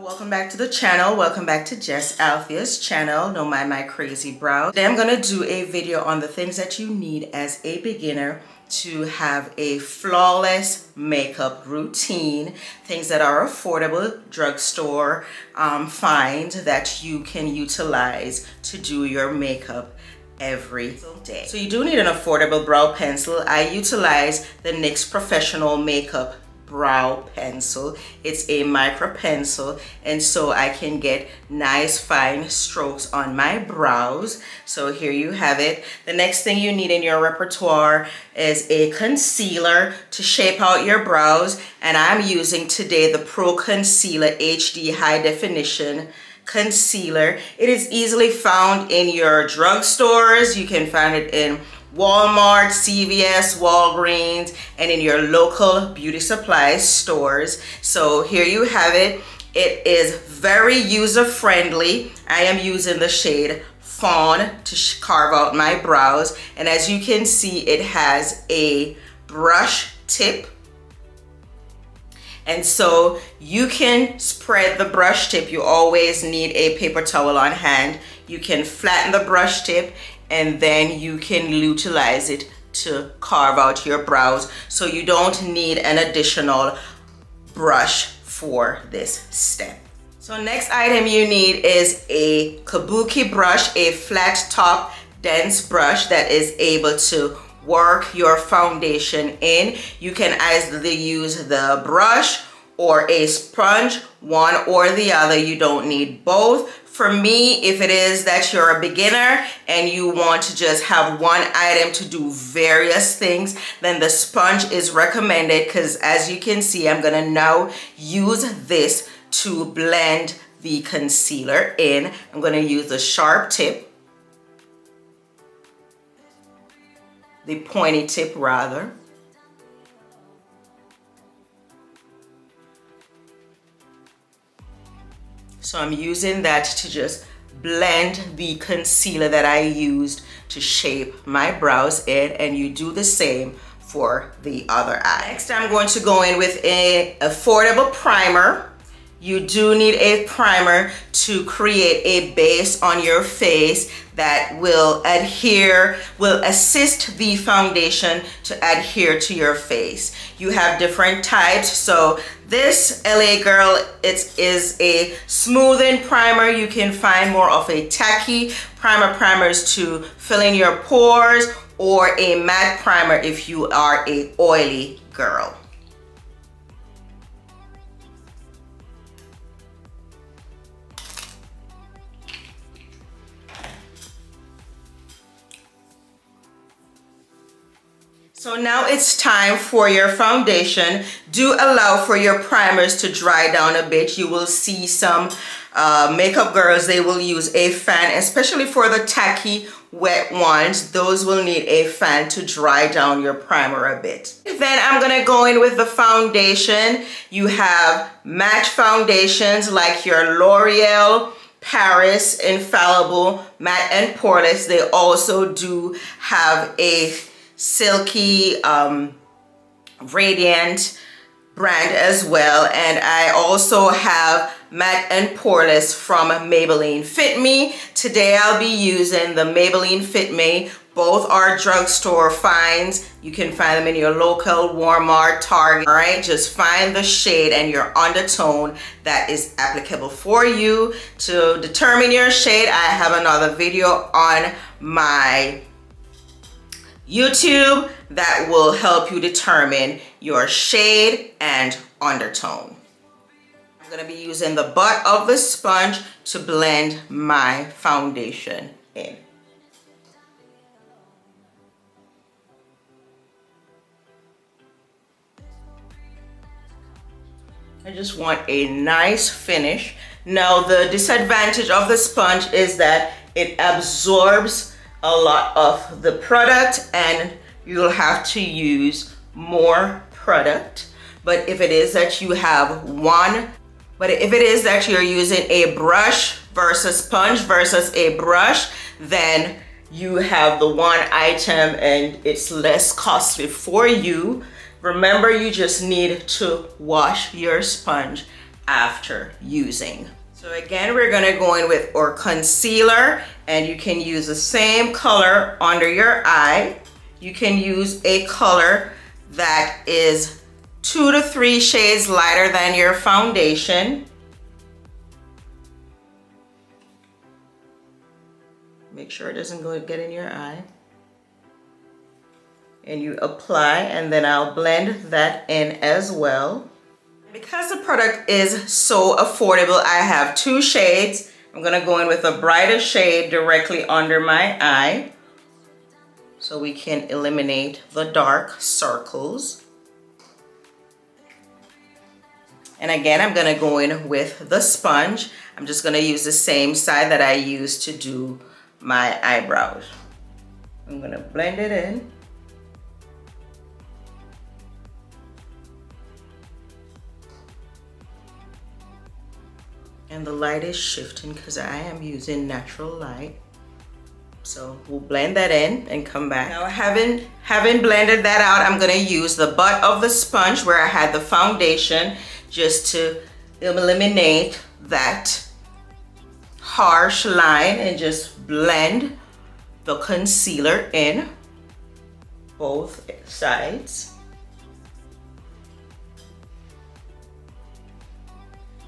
Welcome back to the channel. Welcome back to Jess Althea's channel. Don't mind my crazy brow. Today I'm going to do a video on the things that you need as a beginner to have a flawless makeup routine. Things that are affordable, drugstore find that you can utilize to do your makeup every day. So you do need an affordable brow pencil. I utilize the NYX Professional Makeup Brow Pencil. It's a micro pencil, and so I can get nice fine strokes on my brows. So here you have it. The next thing you need in your repertoire is a concealer to shape out your brows, and I'm using today the Pro Concealer HD High Definition Concealer. It is easily found in your drugstores. You can find it in Walmart, CVS, Walgreens, and in your local beauty supply stores. So here you have it. It is very user-friendly. I am using the shade Fawn to carve out my brows, and as you can see, it has a brush tip. And so you can spread the brush tip. You always need a paper towel on hand. You can flatten the brush tip, and then you can utilize it to carve out your brows. So you don't need an additional brush for this step. So next item you need is a kabuki brush, a flat top dense brush that is able to work your foundation in. You can either use the brush or a sponge, one or the other. You don't need both. For me, if it is that you're a beginner and you want to just have one item to do various things, then the sponge is recommended, because as you can see, I'm gonna now use this to blend the concealer in. I'm gonna use the sharp tip, the pointy tip rather. So I'm using that to just blend the concealer that I used to shape my brows in, and you do the same for the other eye. Next, I'm going to go in with an affordable primer. You do need a primer to create a base on your face that will assist the foundation to adhere to your face. You have different types. So this LA Girl, it is a smoothing primer. You can find more of a tacky primers to fill in your pores, or a matte primer if you are a oily girl. So now it's time for your foundation. Do allow for your primers to dry down a bit. You will see some makeup girls, they will use a fan, especially for the tacky wet ones. Those will need a fan to dry down your primer a bit. Then I'm gonna go in with the foundation. You have matte foundations like your L'Oreal Paris Infallible Matte and Poreless. They also do have a silky radiant brand as well, and I also have matte and poreless from Maybelline Fit Me. Today I'll be using the Maybelline Fit Me. Both are drugstore finds. You can find them in your local Walmart, Target. All right, just find the shade and your undertone that is applicable for you. To determine your shade, I have another video on my YouTube that will help you determine your shade and undertone. I'm going to be using the butt of the sponge to blend my foundation in. I just want a nice finish. Now the disadvantage of the sponge is that it absorbs a lot of the product and you'll have to use more product. But if it is that you have if it is that you're using a brush versus sponge versus a brush, then you have the one item and it's less costly for you. Remember, you just need to wash your sponge after using. So again, we're gonna go in with our concealer, and you can use the same color under your eye. You can use a color that is 2 to 3 shades lighter than your foundation. Make sure it doesn't get in your eye. And you apply, and then I'll blend that in as well. Because the product is so affordable, I have 2 shades. I'm gonna go in with a brighter shade directly under my eye so we can eliminate the dark circles. And again, I'm gonna go in with the sponge. I'm just gonna use the same side that I used to do my eyebrows. I'm gonna blend it in. And the light is shifting because I am using natural light. So we'll blend that in and come back. Now having blended that out, I'm gonna use the butt of the sponge where I had the foundation just to eliminate that harsh line and just blend the concealer in both sides.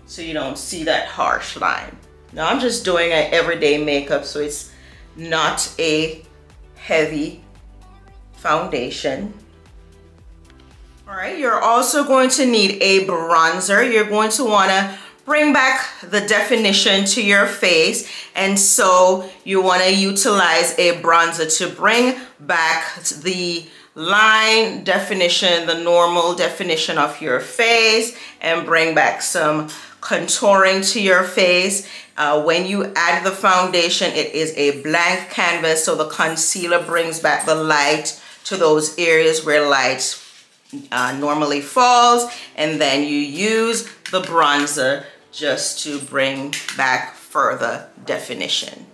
So you don't see that harsh line. Now I'm just doing an everyday makeup, so it's not a heavy foundation. All right, you're also going to need a bronzer. You're going to wanna bring back the definition to your face, and so you wanna utilize a bronzer to bring back the line definition, the normal definition of your face, and bring back some contouring to your face. When you add the foundation, it is a blank canvas, so the concealer brings back the light to those areas where light normally falls, and then you use the bronzer just to bring back further definition.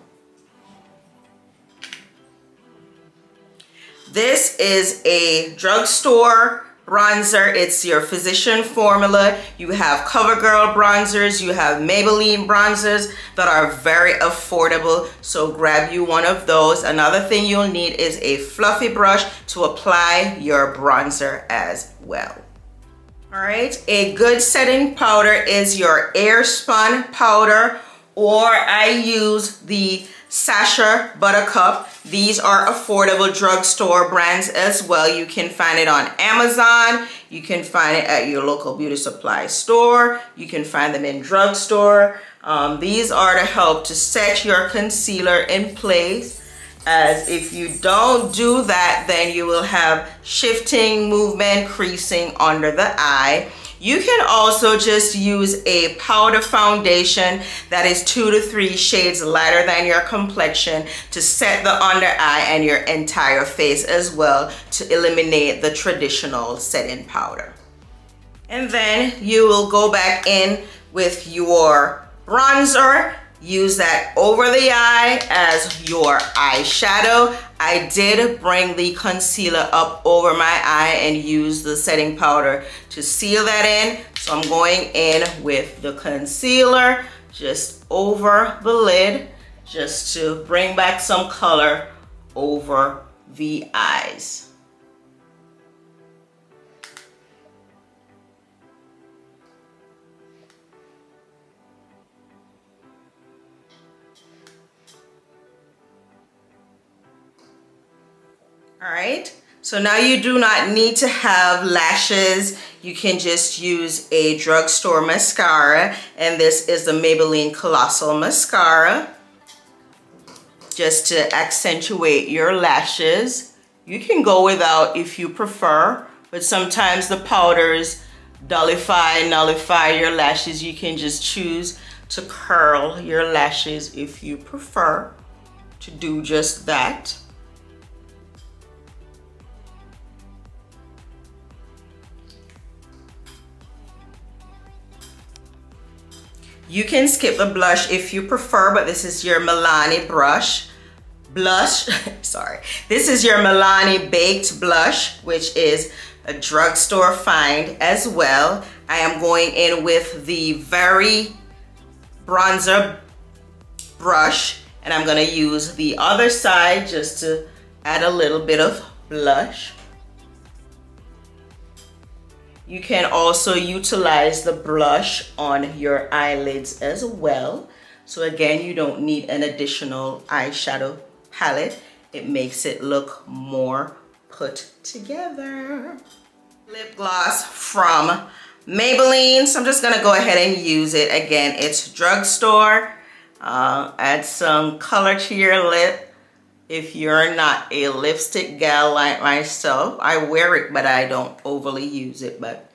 This is a drugstore bronzer. It's your physician formula. You have CoverGirl bronzers, you have Maybelline bronzers that are very affordable, so grab you one of those. Another thing you'll need is a fluffy brush to apply your bronzer as well. All right, a good setting powder is your Airspun powder, or I use the Sacha Buttercup. These are affordable drugstore brands as well. You can find it on Amazon. You can find it at your local beauty supply store. You can find them in drugstore. These are to help to set your concealer in place, as if you don't do that, then you will have shifting, movement, creasing under the eye. You can also just use a powder foundation that is 2 to 3 shades lighter than your complexion to set the under eye and your entire face as well, to eliminate the traditional setting powder. And then you will go back in with your bronzer. Use that over the eye as your eyeshadow. I did bring the concealer up over my eye and use the setting powder to seal that in. So I'm going in with the concealer just over the lid, just to bring back some color over the eyes. All right, so now you do not need to have lashes. You can just use a drugstore mascara, and this is the Maybelline Colossal Mascara, just to accentuate your lashes. You can go without if you prefer, but sometimes the powders nullify your lashes. You can just choose to curl your lashes if you prefer to do just that. You can skip the blush if you prefer, but this is your Milani blush. Sorry. This is your Milani Baked Blush, which is a drugstore find as well. I am going in with the Very bronzer brush, and I'm going to use the other side just to add a little bit of blush. You can also utilize the blush on your eyelids as well. So again, you don't need an additional eyeshadow palette. It makes it look more put together. Lip gloss from Maybelline. So I'm just gonna go ahead and use it. Again, it's drugstore. Add some color to your lip. If you're not a lipstick gal like myself, I wear it, but I don't overly use it, but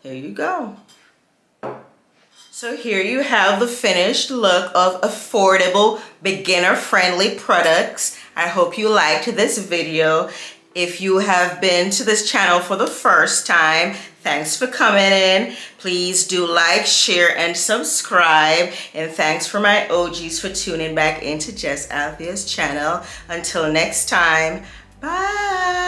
here you go. So here you have the finished look of affordable, beginner-friendly products. I hope you liked this video. If you have been to this channel for the first time, thanks for coming in. Please do like, share, and subscribe. And thanks for my OGs for tuning back into Jess Althea's channel. Until next time, bye.